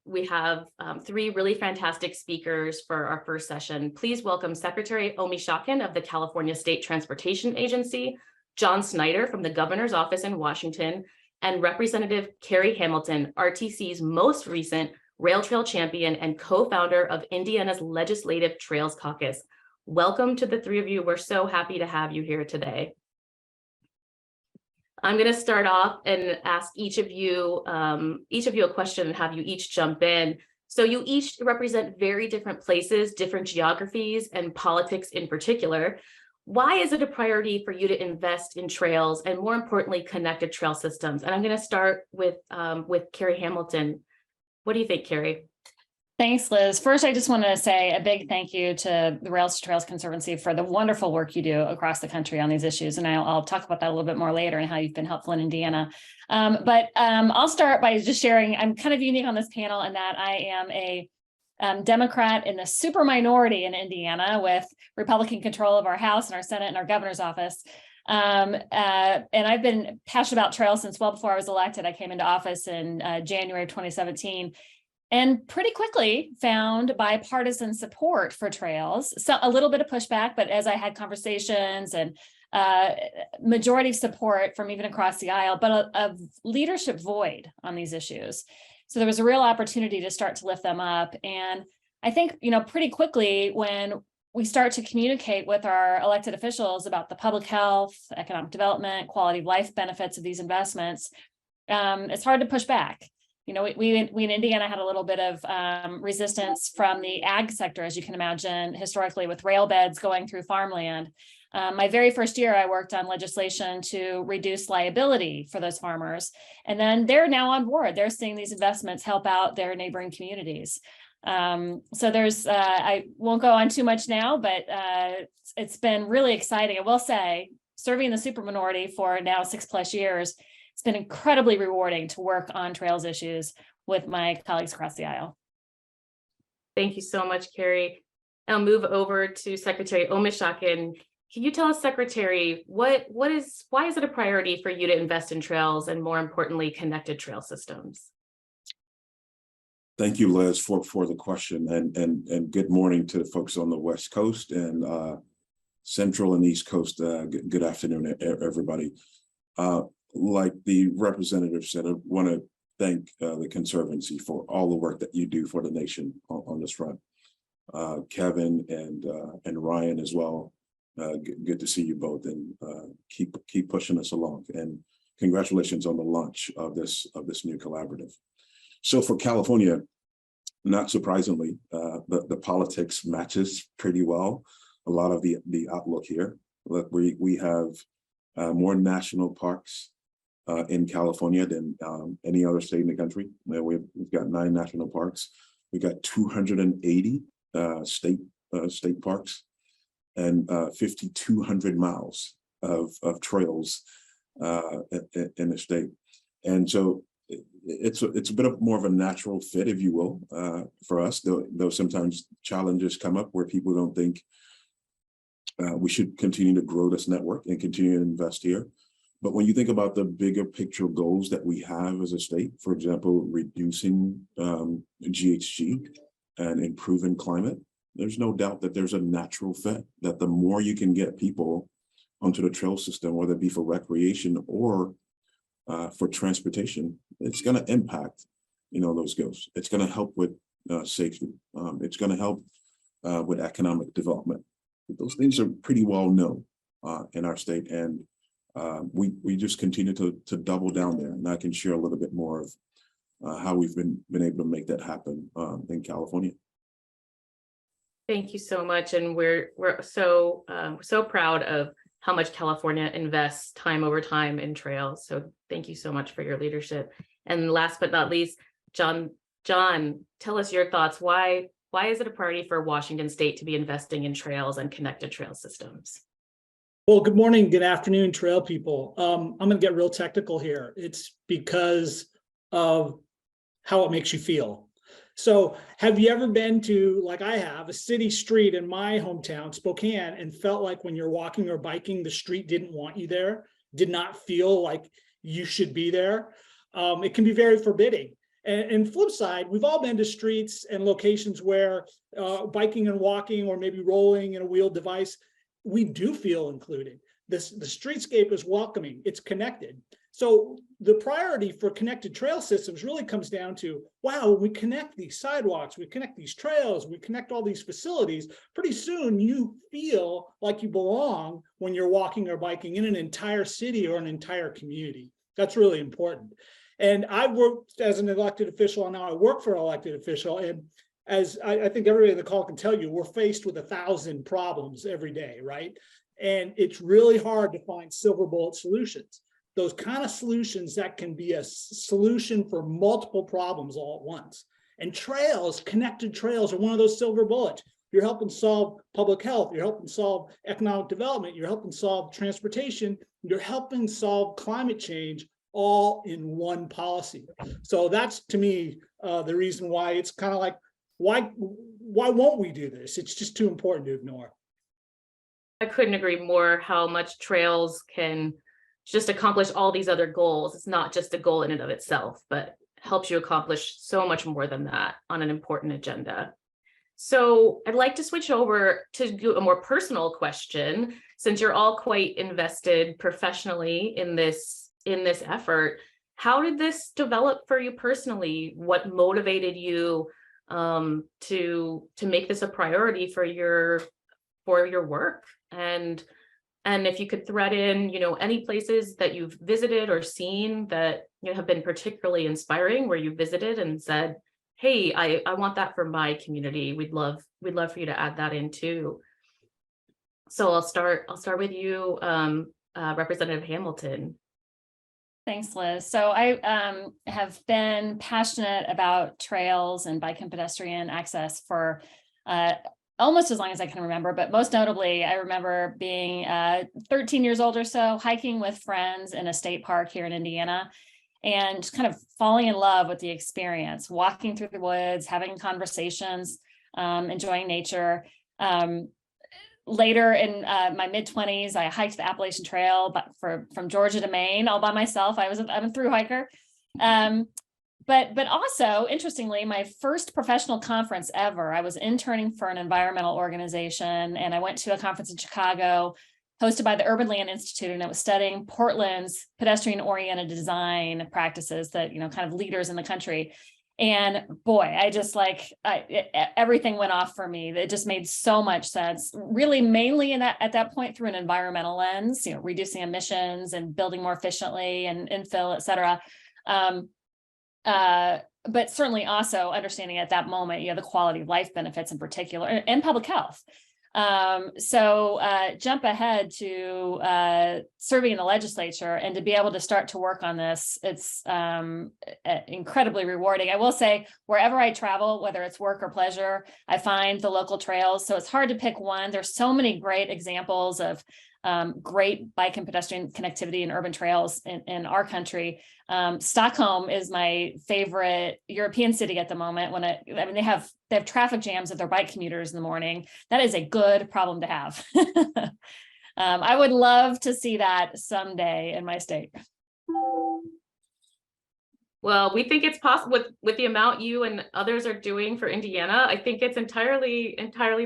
we have three really fantastic speakers for our first session. Please welcome Secretary Omishakin of the California State Transportation Agency, John Snyder from the Governor's Office in Washington, and Representative Carey Hamilton, RTC's most recent rail trail champion and co-founder of Indiana's Legislative Trails Caucus. Welcome to the three of you. We're so happy to have you here today. I'm going to start off and ask each of you a question and have you each jump in. So you each represent very different places, different geographies, and politics in particular. Why is it a priority for you to invest in trails and, more importantly, connected trail systems? And I'm going to start with Carey Hamilton. What do you think, Carey? Thanks, Liz. First, I just want to say a big thank you to the Rails to Trails Conservancy for the wonderful work you do across the country on these issues. And I'll talk about that a little bit more later and how you've been helpful in Indiana. But I'll start by just sharing, I'm kind of unique on this panel in that I am a Democrat in the super minority in Indiana with Republican control of our House and our Senate and our governor's office. And I've been passionate about trails since well before I was elected. I came into office in January of 2017. And pretty quickly found bipartisan support for trails. So a little bit of pushback, but as I had conversations and majority of support from even across the aisle, but a leadership void on these issues. So there was a real opportunity to start to lift them up. And I think, pretty quickly when we start to communicate with our elected officials about the public health, economic development, quality of life benefits of these investments, it's hard to push back. We in Indiana had a little bit of resistance from the ag sector, as you can imagine, historically with rail beds going through farmland. My very first year, I worked on legislation to reduce liability for those farmers. And then they're now on board. They're seeing these investments help out their neighboring communities. So there's, I won't go on too much now, but it's been really exciting. I will say, serving the super minority for now 6+ years, it's been incredibly rewarding to work on trails issues with my colleagues across the aisle. Thank you so much, Carey. I'll move over to Secretary Omishakin. Can you tell us, Secretary, why is it a priority for you to invest in trails and, more importantly, connected trail systems? Thank you, Liz, for the question, and good morning to the folks on the West Coast and Central and East Coast. Good afternoon, everybody. Like the representative said, I want to thank the Conservancy for all the work that you do for the nation on this front. Kevin and Ryan as well. Good to see you both, and keep pushing us along. And congratulations on the launch of this new collaborative. So for California, not surprisingly, the politics matches pretty well a lot of the outlook here. Look, we have more national parks in California than any other state in the country. We've got 9 national parks. We've got 280 state parks and 5,200 miles of trails in the state. And so it's a bit of more of a natural fit, if you will, for us, though sometimes challenges come up where people don't think we should continue to grow this network and continue to invest here. But when you think about the bigger picture goals that we have as a state, for example, reducing GHG and improving climate, there's no doubt that there's a natural fit that the more you can get people onto the trail system, whether it be for recreation or for transportation, it's going to impact, those goals. It's going to help with safety. It's going to help with economic development. Those things are pretty well known in our state, and we just continue to double down there. And I can share a little bit more of how we've been able to make that happen in California. Thank you so much, and we're so proud of how much California invests time over time in trails. So thank you so much for your leadership. And last but not least, John, tell us your thoughts. Why is it a priority for Washington State to be investing in trails and connected trail systems? Well, good morning, good afternoon, trail people. I'm going to get real technical here. It's because of how it makes you feel. So have you ever been to, like I have, a city street in my hometown, Spokane, and felt like when you're walking or biking, the street didn't want you there, did not feel like you should be there? It can be very forbidding. And flip side, we've all been to streets and locations where biking and walking, or maybe rolling in a wheeled device, we do feel included. The streetscape is welcoming, it's connected. So the priority for connected trail systems really comes down to, wow, when we connect these sidewalks, we connect these trails, we connect all these facilities, pretty soon you feel like you belong when you're walking or biking in an entire city or an entire community. That's really important. And I've worked as an elected official, and now I work for an elected official. And as I think everybody on the call can tell you, we're faced with 1,000 problems every day, right? And it's really hard to find silver bullet solutions. Those kind of solutions that can be a solution for multiple problems all at once. And trails, connected trails, are one of those silver bullets. You're helping solve public health, you're helping solve economic development, you're helping solve transportation, you're helping solve climate change, all in one policy. So that's, to me, the reason why it's kind of like, why won't we do this? It's just too important to ignore. I couldn't agree more how much trails can just accomplish all these other goals. It's not just a goal in and of itself, but helps you accomplish so much more than that on an important agenda. So I'd like to switch over to a more personal question, since you're all quite invested professionally in this effort. How did this develop for you personally? What motivated you to make this a priority for your work? And if you could thread in, any places that you've visited or seen that have been particularly inspiring, where you visited and said, hey, I want that for my community. We'd love for you to add that in too. So I'll start with you, Representative Hamilton. Thanks, Liz. So I have been passionate about trails and bike and pedestrian access for almost as long as I can remember, but most notably, I remember being 13 years old or so, hiking with friends in a state park here in Indiana, and kind of falling in love with the experience, walking through the woods, having conversations, enjoying nature. Later in my mid-20s, I hiked the Appalachian Trail from Georgia to Maine all by myself. I'm a through hiker. But also, interestingly, my first professional conference ever, I was interning for an environmental organization, and I went to a conference in Chicago hosted by the Urban Land Institute, and it was studying Portland's pedestrian-oriented design practices that, kind of leaders in the country. And boy, everything went off for me. It just made so much sense, really mainly at that point through an environmental lens, reducing emissions and building more efficiently and infill, et cetera. But certainly also understanding at that moment, the quality of life benefits in particular, and public health. So jump ahead to serving in the legislature, and to be able to start to work on this, it's incredibly rewarding. I will say, wherever I travel, whether it's work or pleasure, I find the local trails. So it's hard to pick one. There's so many great examples of great bike and pedestrian connectivity and urban trails in our country. Stockholm is my favorite European city at the moment. They have traffic jams of their bike commuters in the morning. That is a good problem to have. I would love to see that someday in my state. Well, we think it's possible with the amount you and others are doing for Indiana. I think it's entirely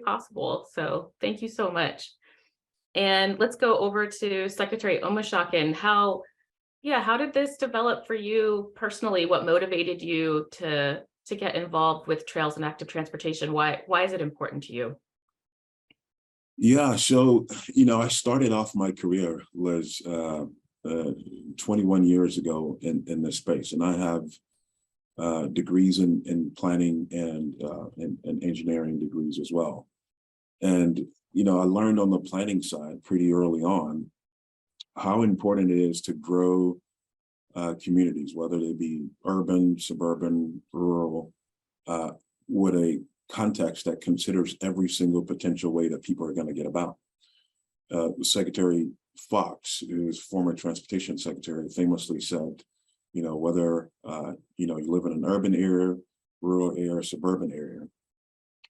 possible. So thank you so much. And let's go over to Secretary Omishakin. How did this develop for you personally? What motivated you to get involved with trails and active transportation? Why is it important to you? Yeah, so, I started off my career, Liz, 21 years ago in this space, and I have degrees in planning and engineering degrees as well. And I learned on the planning side pretty early on how important it is to grow communities, whether they be urban, suburban, rural, with a context that considers every single potential way that people are going to get about. Secretary Fox, who's former transportation secretary, famously said, whether you live in an urban area, rural area, suburban area,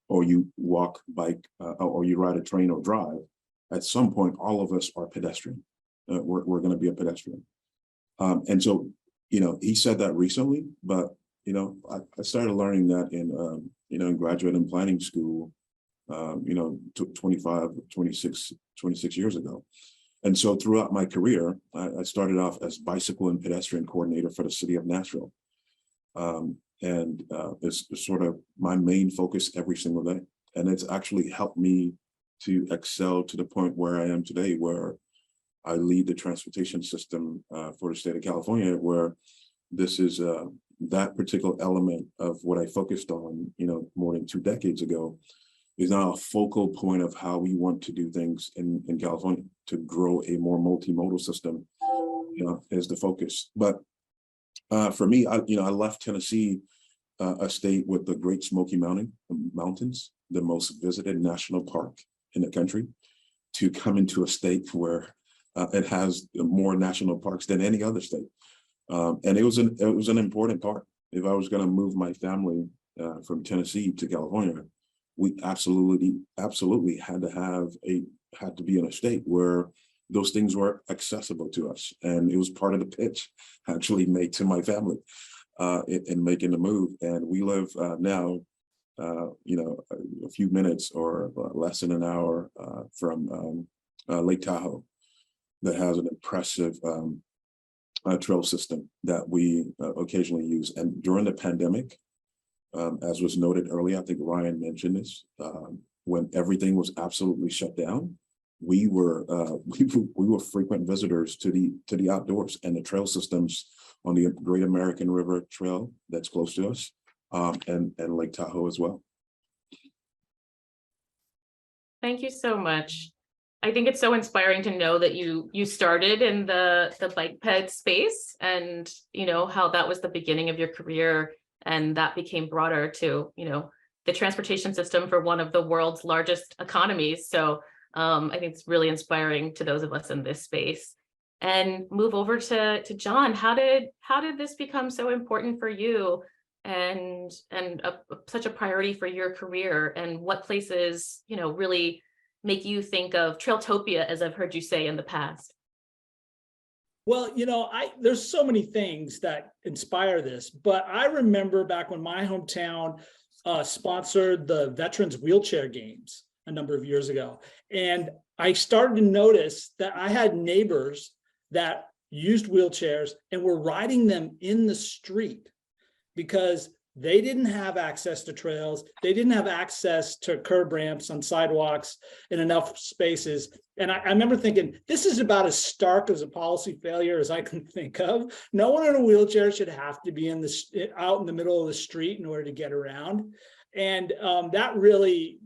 or you walk, bike, or you ride a train or drive, at some point, all of us are pedestrian. We're going to be a pedestrian. And so, he said that recently, but, I started learning that in graduate and planning school, 26 years ago. And so throughout my career, I started off as bicycle and pedestrian coordinator for the city of Nashville. It's sort of my main focus every single day. And it's actually helped me to excel to the point where I am today, where I lead the transportation system for the state of California, where this is that particular element of what I focused on, more than 2 decades ago, is now a focal point of how we want to do things in California to grow a more multimodal system, is the focus. But for me, I left Tennessee, a state with the Great Smoky Mountains, the most visited national park in the country, to come into a state where it has more national parks than any other state. And it was an important part. If I was going to move my family from Tennessee to California, we absolutely had to be in a state where those things were accessible to us. And it was part of the pitch actually made to my family in making the move. And we live now, a few minutes or less than an hour from Lake Tahoe, that has an impressive trail system that we occasionally use. And during the pandemic, as was noted earlier, I think Ryan mentioned this, when everything was absolutely shut down, we were frequent visitors to the outdoors and the trail systems on the Great American River Trail that's close to us, and Lake Tahoe as well. Thank you so much. I think it's so inspiring to know that you started in the bike ped space, and how that was the beginning of your career, and that became broader to the transportation system for one of the world's largest economies. So I think it's really inspiring to those of us in this space. And move over to John. How did this become so important for you, and such a priority for your career, and what places really make you think of Trailtopia, as I've heard you say in the past? Well, there's so many things that inspire this, but I remember back when my hometown sponsored the Veterans Wheelchair Games a number of years ago. And I started to notice that I had neighbors that used wheelchairs and were riding them in the street because they didn't have access to trails. They didn't have access to curb ramps on sidewalks in enough spaces. And I remember thinking, this is about as stark as a policy failure as I can think of. No one in a wheelchair should have to be out in the middle of the street in order to get around. And that really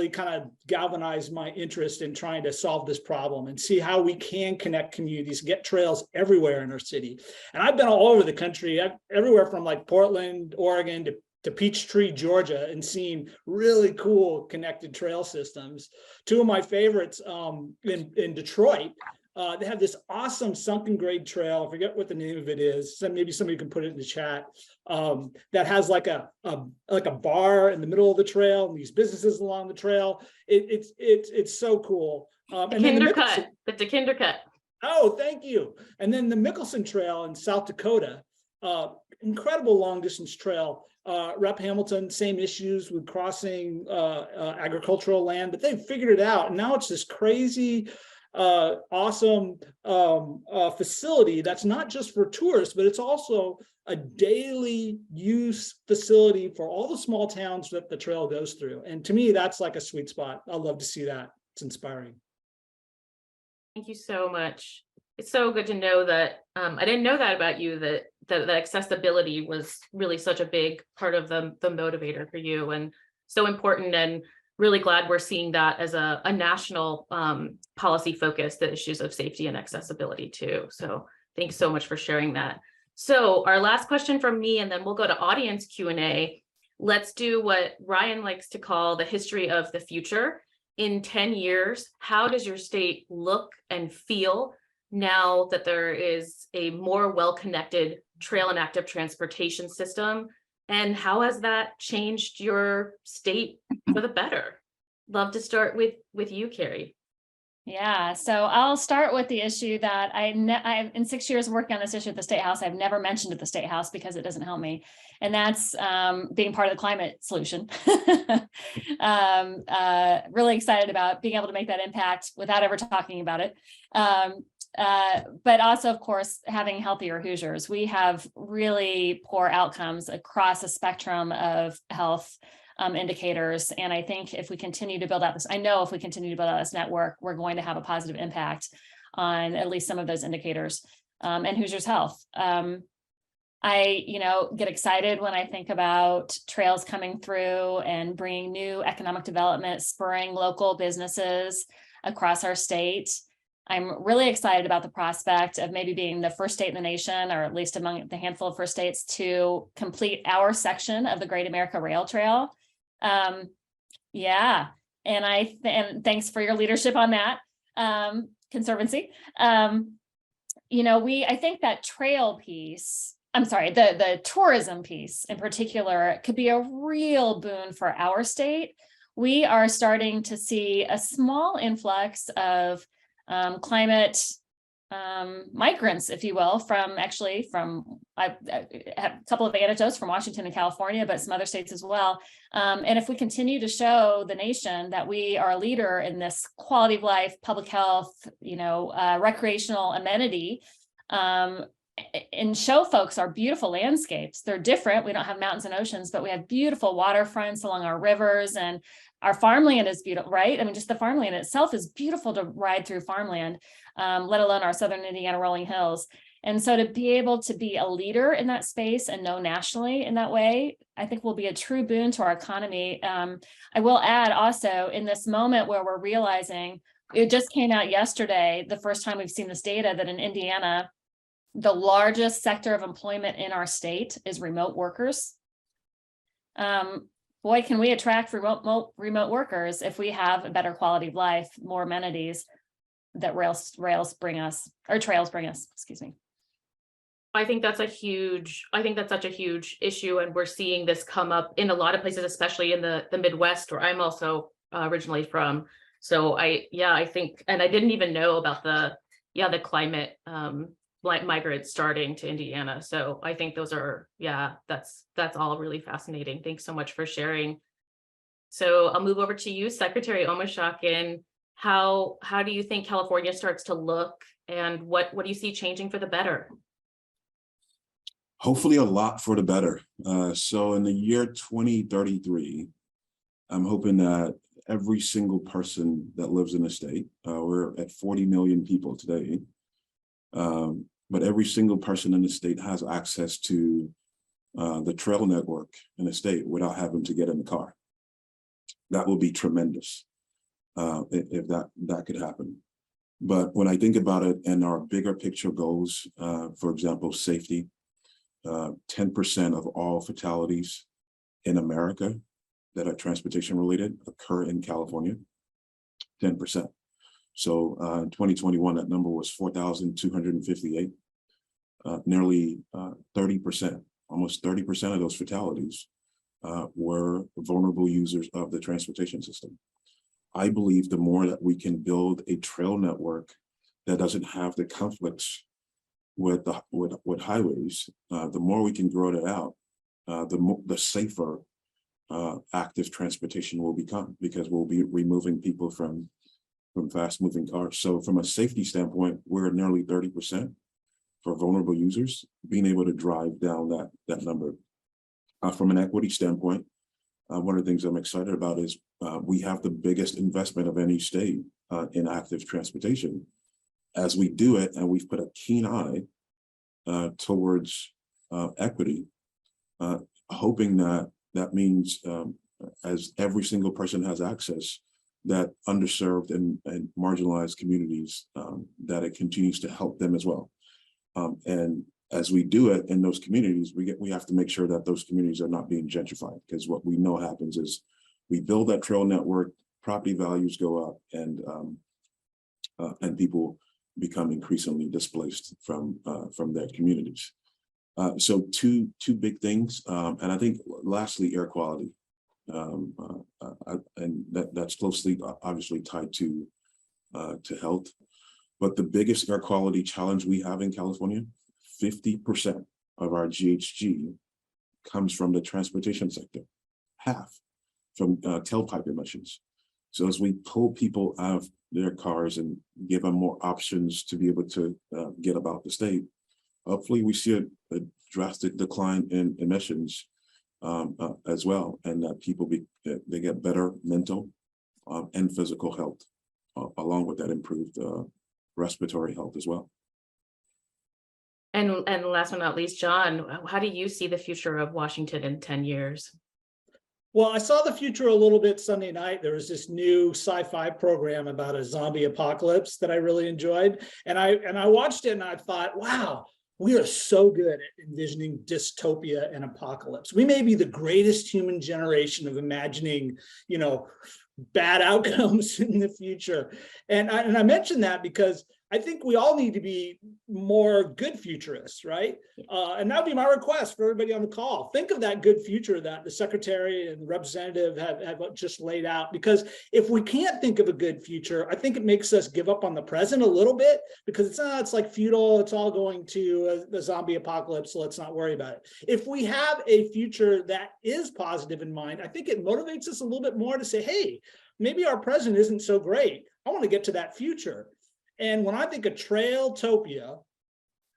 kind of galvanized my interest in trying to solve this problem and see how we can connect communities, get trails everywhere in our city. And I've been all over the country, everywhere from like Portland, Oregon to Peachtree, Georgia, and seen really cool connected trail systems. Two of my favorites in Detroit, they have this awesome sunken grade trail. I forget what the name of it is. So maybe somebody can put it in the chat. That has like a bar in the middle of the trail and these businesses along the trail. It's so cool. The Kindercut. Oh, thank you. And then the Mickelson Trail in South Dakota, incredible long distance trail. Rep Hamilton, same issues with crossing agricultural land, but they've figured it out. And now it's this crazy, awesome facility that's not just for tourists, but it's also a daily use facility for all the small towns that the trail goes through. And to me, that's like a sweet spot. I love to see that. It's inspiring. Thank you so much. It's so good to know that. I didn't know that about you, that accessibility was really such a big part of the motivator for you, and so important, and really glad we're seeing that as a national policy focus, the issues of safety and accessibility too. So thanks so much for sharing that. So our last question from me, and then we'll go to audience Q&A. Let's do what Ryan likes to call the history of the future. In 10 years, how does your state look and feel now that there is a more well-connected trail and active transportation system? And how has that changed your state for the better? Love to start with you, Carey. Yeah, so I'll start with the issue that I've in 6 years working on this issue at the State House, I've never mentioned at the State House because it doesn't help me, and that's being part of the climate solution. Really excited about being able to make that impact without ever talking about it. But also, of course, having healthier Hoosiers. We have really poor outcomes across a spectrum of health indicators. And I think if we continue to build out this, I know if we continue to build out this network, we're going to have a positive impact on at least some of those indicators and Hoosiers' health. I, get excited when I think about trails coming through and bringing new economic development, spurring local businesses across our state. I'm really excited about the prospect of maybe being the first state in the nation, or at least among the handful of first states, to complete our section of the Great America Rail Trail. Yeah, and thanks for your leadership on that, Conservancy. I think that trail piece, I'm sorry, the tourism piece in particular could be a real boon for our state. We are starting to see a small influx of climate migrants, if you will, from I have a couple of anecdotes from Washington and California, but some other states as well. And if we continue to show the nation that we are a leader in this quality of life, public health, recreational amenity, and show folks our beautiful landscapes. They're different. We don't have mountains and oceans, but we have beautiful waterfronts along our rivers, and our farmland is beautiful, right? I mean, just the farmland itself is beautiful to ride through farmland, let alone our Southern Indiana rolling hills. And so to be able to be a leader in that space and know nationally in that way, I think will be a true boon to our economy. I will add also, in this moment where we're realizing, it just came out yesterday, the first time we've seen this data, that in Indiana, the largest sector of employment in our state is remote workers. Boy, can we attract remote workers if we have a better quality of life, more amenities that trails bring us, excuse me. I think that's such a huge issue. And we're seeing this come up in a lot of places, especially in the Midwest, where I'm also originally from. So I think, and I didn't even know about the climate migrants starting to Indiana. So I think those are, that's all really fascinating. Thanks so much for sharing. So I'll move over to you, Secretary Omishakin. How do you think California starts to look, and what do you see changing for the better? Hopefully a lot for the better. So in the year 2033, I'm hoping that every single person that lives in the state, we're at 40 million people today, but every single person in the state has access to the trail network in the state without having to get in the car. That will be tremendous if that could happen. But when I think about it and our bigger picture goals, for example, safety, 10% of all fatalities in America that are transportation related occur in California, 10%. So in 2021, that number was 4,258, nearly 30%, almost 30% of those fatalities were vulnerable users of the transportation system. I believe the more that we can build a trail network that doesn't have the conflicts with highways, the more we can grow that out, the safer active transportation will become, because we'll be removing people from fast moving cars. So from a safety standpoint, we're at nearly 30% for vulnerable users, being able to drive down that number. From an equity standpoint, one of the things I'm excited about is we have the biggest investment of any state in active transportation. As we do it, and we've put a keen eye towards equity, hoping that means as every single person has access, that underserved and marginalized communities, that it continues to help them as well. And as we do it in those communities, we have to make sure that those communities are not being gentrified, because what we know happens is we build that trail network, property values go up, and people become increasingly displaced from their communities. So two big things, and I think lastly, air quality, and that's closely obviously tied to to health. But the biggest air quality challenge we have in California, 50% of our GHG comes from the transportation sector, half from tailpipe emissions. So as we pull people out of their cars and give them more options to be able to get about the state, hopefully we see a drastic decline in emissions as well, and that people they get better mental and physical health, along with that improved respiratory health as well. And last but not least, John, how do you see the future of Washington in 10 years? Well, I saw the future a little bit Sunday night. There was this new sci-fi program about a zombie apocalypse that I really enjoyed. And I watched it and I thought, wow, we are so good at envisioning dystopia and apocalypse. We may be the greatest human generation of imagining, bad outcomes in the future. And I mentioned that because I think we all need to be more good futurists, right? And that would be my request for everybody on the call. Think of that good future that the secretary and the representative have just laid out. Because if we can't think of a good future, I think it makes us give up on the present a little bit, because it's like feudal, it's all going to the zombie apocalypse, so let's not worry about it. If we have a future that is positive in mind, I think it motivates us a little bit more to say, hey, maybe our present isn't so great. I want to get to that future. And when I think of Trailtopia,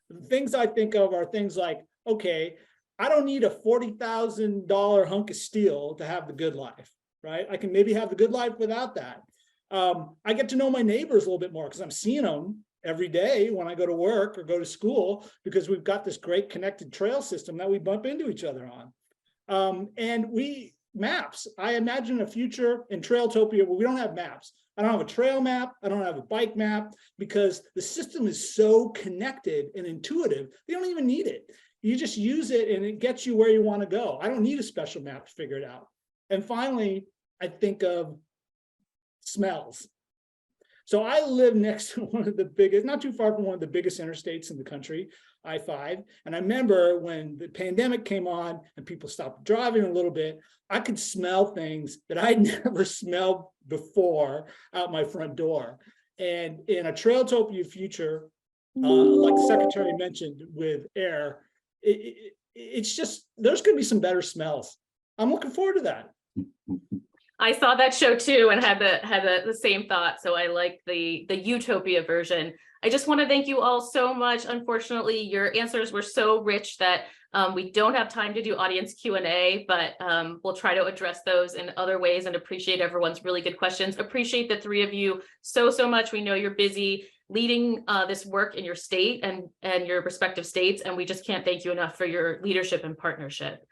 the things I think of are things like, okay, I don't need a $40,000 hunk of steel to have the good life, right? I can maybe have the good life without that. I get to know my neighbors a little bit more because I'm seeing them every day when I go to work or go to school, because we've got this great connected trail system that we bump into each other on. Maps. I imagine a future in Trailtopia where we don't have maps. I don't have a trail map. I don't have a bike map, because the system is so connected and intuitive. You don't even need it. You just use it and it gets you where you want to go. I don't need a special map to figure it out. And finally, I think of smells. So I live next to one of the biggest, not too far from one of the biggest interstates in the country, I-5. And I remember when the pandemic came on and people stopped driving a little bit, I could smell things that I'd never smelled before out my front door. And in a Trailtopia future, like the secretary mentioned with air, it's just, there's going to be some better smells. I'm looking forward to that. I saw that show too and had the same thought. So I like the utopia version. I just want to thank you all so much. Unfortunately, your answers were so rich that we don't have time to do audience Q&A, but we'll try to address those in other ways, and appreciate everyone's really good questions. Appreciate the three of you so much. We know you're busy leading this work in your state and your respective states, and we just can't thank you enough for your leadership and partnership.